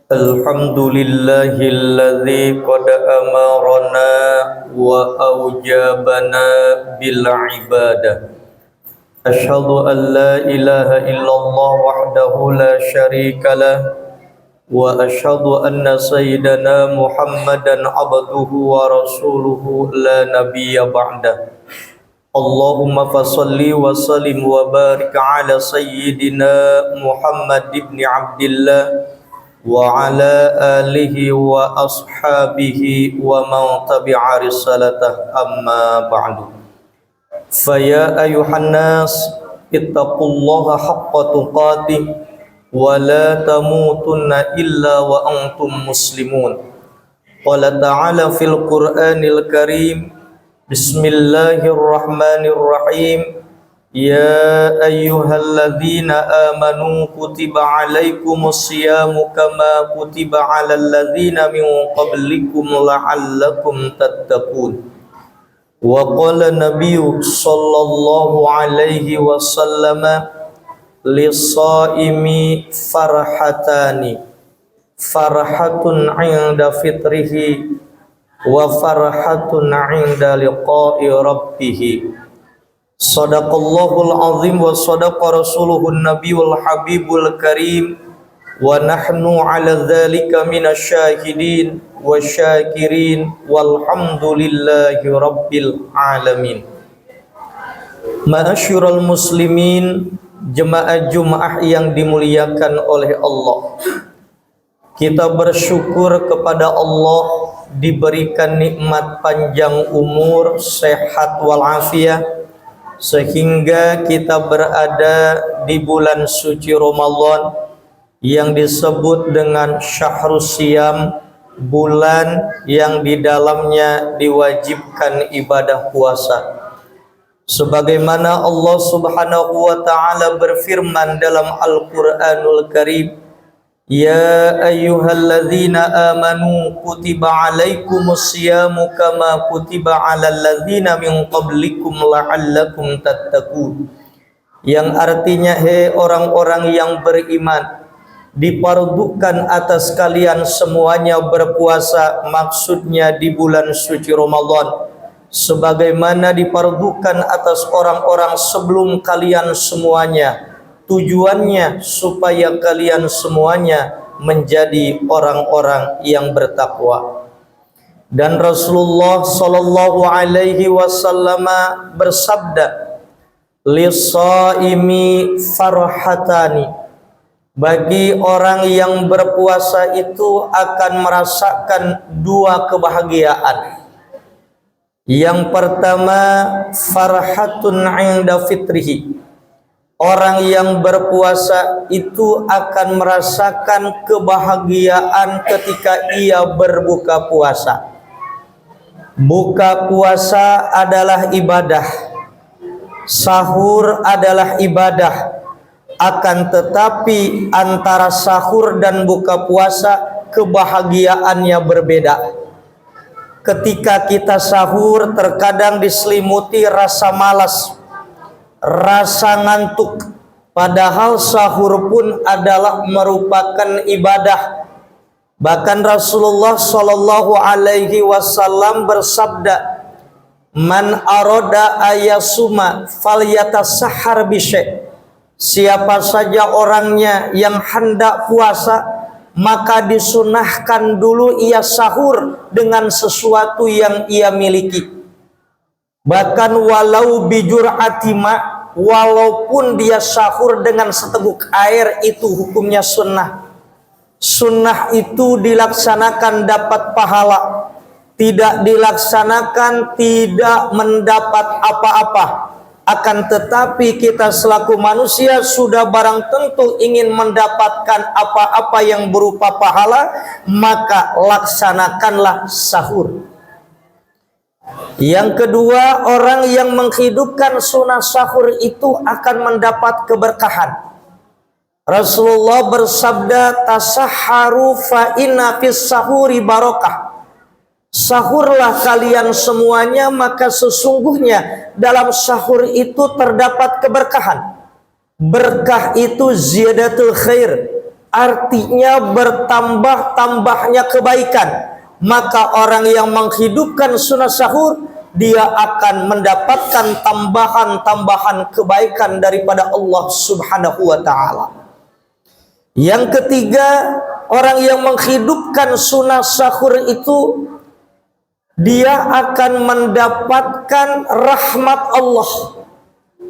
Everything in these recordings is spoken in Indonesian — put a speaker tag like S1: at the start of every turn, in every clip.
S1: Alhamdulillahilladzi qad amarana wa aujabana bil ibadah. Asyhadu an la ilaha illallah wahdahu la syarikalah wa asyhadu anna sayyidana Muhammadan abduhu wa rasuluhu la nabiyya ba'dah. Allahumma fasalli wa sallim wa barik ala sayyidina Muhammad ibn Abdillah wa ala alihi wa ashabihi wa man tabi'a risalatah, amma ba'du. Faya ayuhan nas ittaqullaha haqqa tuqatih wa la tamutunna illa wa antum muslimun. Qala ta'ala fil Qur'anil Karim, bismillahirrahmanirrahim. Ya ayyuhalladzina amanu kutiba alaikumus siyamu kama kutiba alal ladzina min qablikum la'allakum tattaqun. Wa qala nabiyyu sallallahu alaihi wasallam lis-shaimi farhatani, farhatun 'inda fitrihi wa farhatun 'inda liqa'i rabbih. Sadaqallahul azim wa sadaqa rasuluhun nabiyul habibul karim wa nahnu ala dzalika minasyahidin wa syakirin walhamdulillahi rabbil alamin. Ma'asyiral muslimin, jemaah Jumat yang dimuliakan oleh Allah, kita bersyukur kepada Allah diberikan nikmat panjang umur, sehat walafiat, sehingga kita berada di bulan suci Ramadan yang disebut dengan Syahrus Siyam, bulan yang di dalamnya diwajibkan ibadah puasa. Sebagaimana Allah Subhanahu wa taala berfirman dalam Al-Qur'anul Karim, ya ayyuhalladzina amanu kutiba alaikumus siyamu kama kutiba alal ladzina min qablikum la'allakum tattaqun. Yang artinya, hei orang-orang yang beriman, dipardukan atas kalian semuanya berpuasa, maksudnya di bulan suci Ramadan, sebagaimana dipardukan atas orang-orang sebelum kalian semuanya. Tujuannya supaya kalian semuanya menjadi orang-orang yang bertakwa. Dan Rasulullah sallallahu alaihi wasallam bersabda, lis-shaimi farhatani, bagi orang yang berpuasa itu akan merasakan dua kebahagiaan. Yang pertama, farhatun 'inda fitrihi, orang yang berpuasa itu akan merasakan kebahagiaan ketika ia berbuka puasa. Buka puasa adalah ibadah, sahur adalah ibadah. Akan tetapi antara sahur dan buka puasa kebahagiaannya berbeda. Ketika kita sahur terkadang diselimuti rasa malas, rasa ngantuk, padahal sahur pun adalah merupakan ibadah. Bahkan Rasulullah sallallahu alaihi wasallam bersabda, man arada ayasuma falyatasahhar bisyai, siapa saja orangnya yang hendak puasa, maka disunahkan dulu ia sahur dengan sesuatu yang ia miliki. Bahkan walau bijur atima, walaupun dia sahur dengan seteguk air, itu hukumnya sunnah. Sunnah itu dilaksanakan dapat pahala, tidak dilaksanakan tidak mendapat apa-apa. Akan tetapi kita selaku manusia sudah barang tentu ingin mendapatkan apa-apa yang berupa pahala, maka laksanakanlah sahur. Yang kedua, orang yang menghidupkan sunnah sahur itu akan mendapat keberkahan. Rasulullah bersabda, tasahharu fa inna fis sahuri barakah. Sahurlah kalian semuanya, maka sesungguhnya dalam sahur itu terdapat keberkahan. Berkah itu ziyadatul khair, artinya bertambah-tambahnya kebaikan. Maka orang yang menghidupkan sunnah sahur, dia akan mendapatkan tambahan-tambahan kebaikan daripada Allah Subhanahu wa ta'ala. Yang ketiga, orang yang menghidupkan sunnah sahur itu, dia akan mendapatkan rahmat Allah,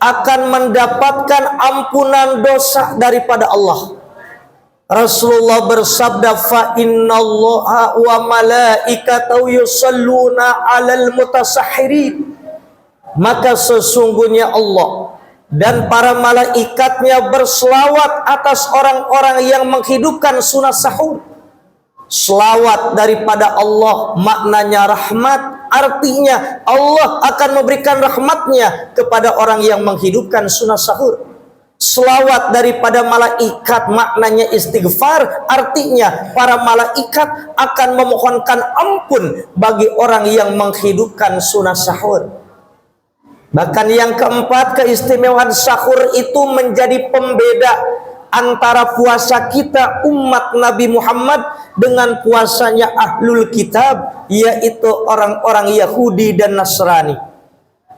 S1: akan mendapatkan ampunan dosa daripada Allah. Rasulullah bersabda, fa innallaha wa malaikatahu yusalluna 'alal mutasahhirin. Maka sesungguhnya Allah dan para malaikatnya berselawat atas orang-orang yang menghidupkan sunnah sahur. Selawat daripada Allah maknanya rahmat, artinya Allah akan memberikan rahmatnya kepada orang yang menghidupkan sunnah sahur. Selawat daripada malaikat maknanya istighfar, artinya para malaikat akan memohonkan ampun bagi orang yang menghidupkan sunnah sahur. Bahkan yang keempat, keistimewaan sahur itu menjadi pembeda antara puasa kita umat Nabi Muhammad dengan puasanya ahlul kitab, yaitu orang-orang Yahudi dan Nasrani.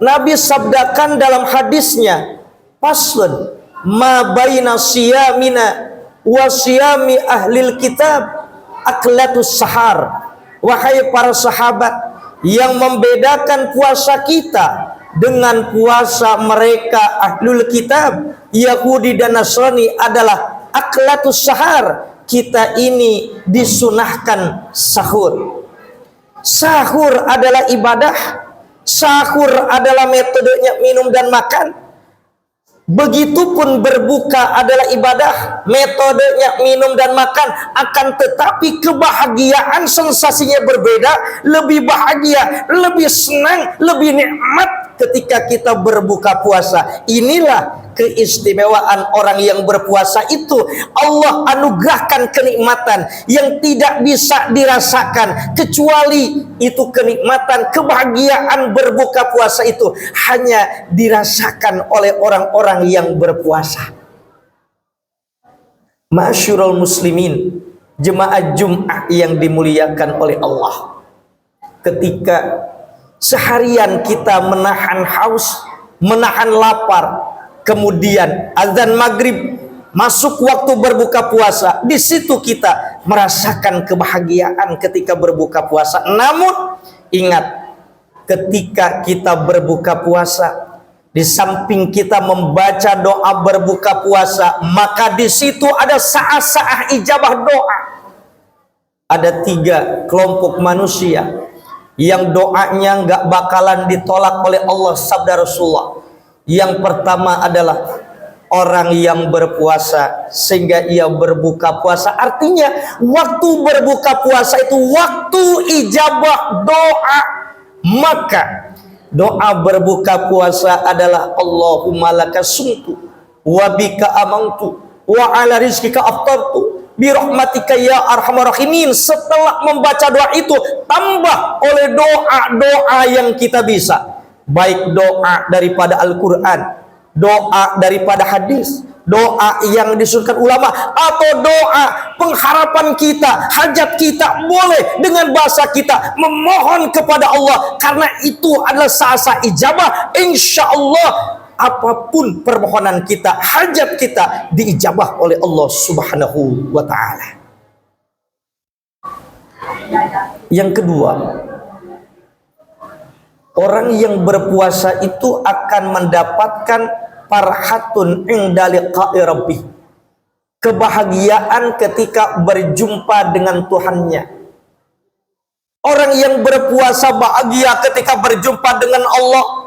S1: Nabi sabdakan dalam hadisnya, faslun ma baina siyamina wa siyami ahlil kitab aklatus sahar. Wahai para sahabat, yang membedakan puasa kita dengan puasa mereka ahlul kitab, Yahudi dan Nasrani adalah aklatus sahar. Kita ini disunahkan sahur. Sahur adalah ibadah. Sahur adalah metodenya minum dan makan. Begitupun berbuka adalah ibadah, metodenya minum dan makan. Akan tetapi kebahagiaan sensasinya berbeda, lebih bahagia, lebih senang, lebih nikmat ketika kita berbuka puasa. Inilah keistimewaan orang yang berpuasa itu. Allah anugerahkan kenikmatan yang tidak bisa dirasakan, kecuali itu kenikmatan, kebahagiaan berbuka puasa itu hanya dirasakan oleh orang-orang yang berpuasa. Ma'asyiral muslimin, jemaah Jumat yang dimuliakan oleh Allah, ketika seharian kita menahan haus, menahan lapar, kemudian azan maghrib masuk waktu berbuka puasa, di situ kita merasakan kebahagiaan ketika berbuka puasa. Namun ingat, ketika kita berbuka puasa, di samping kita membaca doa berbuka puasa, maka di situ ada saat-saat ijabah doa. Ada 3 kelompok manusia yang doanya nggak bakalan ditolak oleh Allah, sabda Rasulullah. Yang pertama adalah orang yang berpuasa sehingga ia berbuka puasa. Artinya waktu berbuka puasa itu waktu ijabah doa. Maka doa berbuka puasa adalah Allahumma laka sumtu wa bika amantu wa ala rizkika aftartu birahmatika ya arhamar rahimin. Setelah membaca doa itu, tambah oleh doa-doa yang kita bisa, baik doa daripada Al-Quran, doa daripada hadis, doa yang disuruhkan ulama, atau doa pengharapan kita, hajat kita, boleh dengan bahasa kita memohon kepada Allah, karena itu adalah saat-saat ijabah. Insya Allah apapun permohonan kita, hajat kita diijabah oleh Allah Subhanahu wa ta'ala. Yang kedua, orang yang berpuasa itu akan mendapatkan farhatun inda liqa'i rabbih, kebahagiaan ketika berjumpa dengan Tuhannya. Orang yang berpuasa bahagia ketika berjumpa dengan Allah,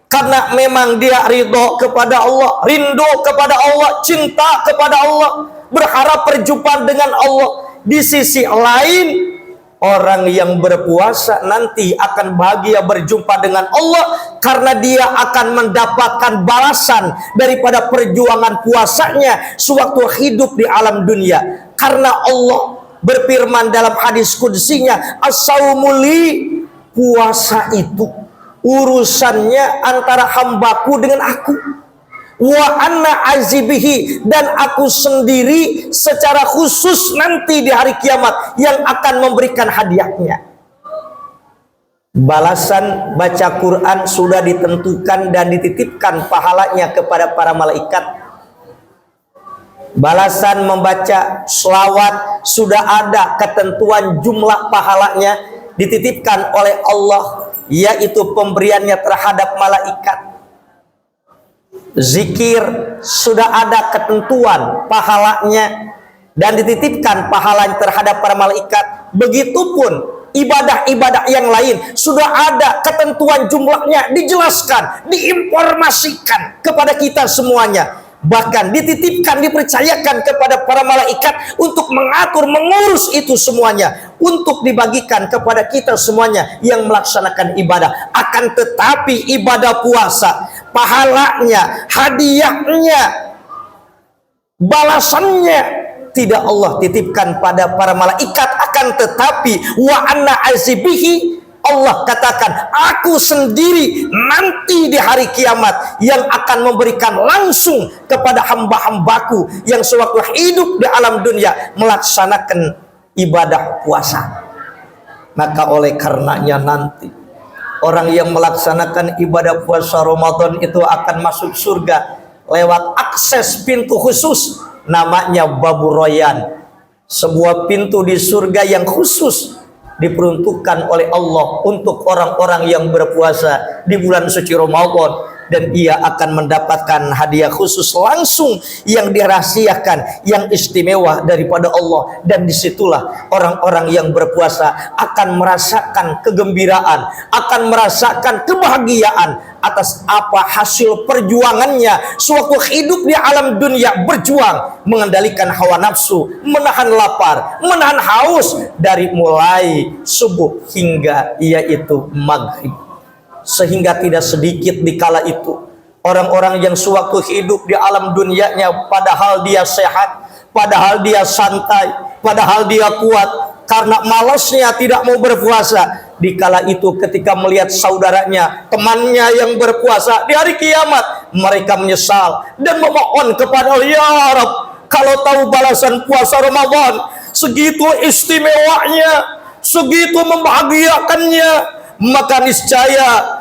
S1: karena memang dia ridho kepada Allah, rindu kepada Allah, cinta kepada Allah, berharap perjumpaan dengan Allah. Di sisi lain, orang yang berpuasa nanti akan bahagia berjumpa dengan Allah, karena dia akan mendapatkan balasan daripada perjuangan puasanya sewaktu hidup di alam dunia. Karena Allah berfirman dalam hadis qudsinya, as-saumuli, puasa itu urusannya antara hambaku dengan aku. wa anna azibihi, dan aku sendiri secara khusus nanti di hari kiamat yang akan memberikan hadiahnya. Balasan baca Quran sudah ditentukan dan dititipkan pahalanya kepada para malaikat. Balasan membaca selawat sudah ada ketentuan jumlah pahalanya dititipkan oleh Allah, yaitu pemberiannya terhadap malaikat. Zikir sudah ada ketentuan pahalanya dan dititipkan pahalanya terhadap para malaikat. Begitupun ibadah-ibadah yang lain sudah ada ketentuan jumlahnya, dijelaskan, diinformasikan kepada kita semuanya. Bahkan dititipkan, dipercayakan kepada para malaikat untuk mengatur, mengurus itu semuanya, untuk dibagikan kepada kita semuanya yang melaksanakan ibadah. Akan tetapi ibadah puasa, pahalanya, hadiahnya, balasannya tidak Allah titipkan pada para malaikat. Akan tetapi wa anna azibihi, Allah katakan aku sendiri nanti di hari kiamat yang akan memberikan langsung kepada hamba-hambaku yang sewaktu hidup di alam dunia melaksanakan ibadah puasa. Maka oleh karenanya nanti orang yang melaksanakan ibadah puasa Ramadan itu akan masuk surga lewat akses pintu khusus, namanya Babur Royan, sebuah pintu di surga yang khusus diperuntukkan oleh Allah untuk orang-orang yang berpuasa di bulan suci Ramadan, dan ia akan mendapatkan hadiah khusus langsung yang dirahasiakan, yang istimewa daripada Allah. Dan disitulah orang-orang yang berpuasa akan merasakan kegembiraan, akan merasakan kebahagiaan atas apa hasil perjuangannya sewaktu hidup di alam dunia, berjuang mengendalikan hawa nafsu, menahan lapar, menahan haus dari mulai subuh hingga yaitu maghrib. Sehingga tidak sedikit di kala itu orang-orang yang sewaktu hidup di alam dunianya padahal dia sehat, padahal dia santai, padahal dia kuat, karena malasnya tidak mau berpuasa. Di kala itu ketika melihat saudaranya, temannya yang berpuasa di hari kiamat, mereka menyesal dan memohon kepada Allah, ya Rabb, kalau tahu balasan puasa Ramadan segitu istimewanya, segitu membahagiakannya, maka niscaya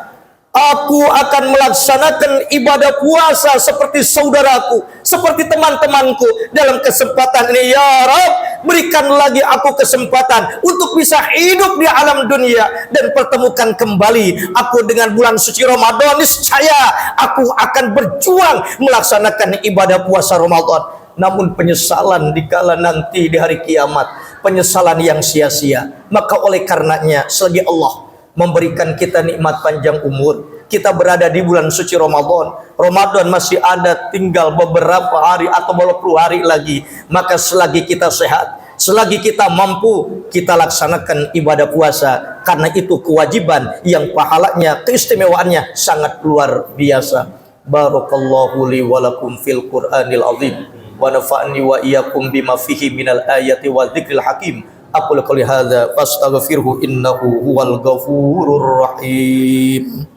S1: aku akan melaksanakan ibadah puasa seperti saudaraku, seperti teman-temanku dalam kesempatan ini. Ya Rabb, berikan lagi aku kesempatan untuk bisa hidup di alam dunia dan pertemukan kembali aku dengan bulan suci Ramadan. Niscaya aku akan berjuang melaksanakan ibadah puasa Ramadan. Namun penyesalan dikala nanti di hari kiamat, penyesalan yang sia-sia. Maka oleh karenanya selagi Allah memberikan kita nikmat panjang umur, kita berada di bulan suci Ramadan, Ramadan masih ada tinggal beberapa hari atau beberapa puluh hari lagi, maka selagi kita sehat, selagi kita mampu, kita laksanakan ibadah puasa, karena itu kewajiban yang pahalanya, keistimewaannya sangat luar biasa. Barakallahu li wa lakum fil Qur'anil azim, wa nafa'ni wa iyyakum bima fihi minal ayati wa dzikril hakim. Aqulu qouli hadza fastaghfirhu innahu huwal ghafurur rahim.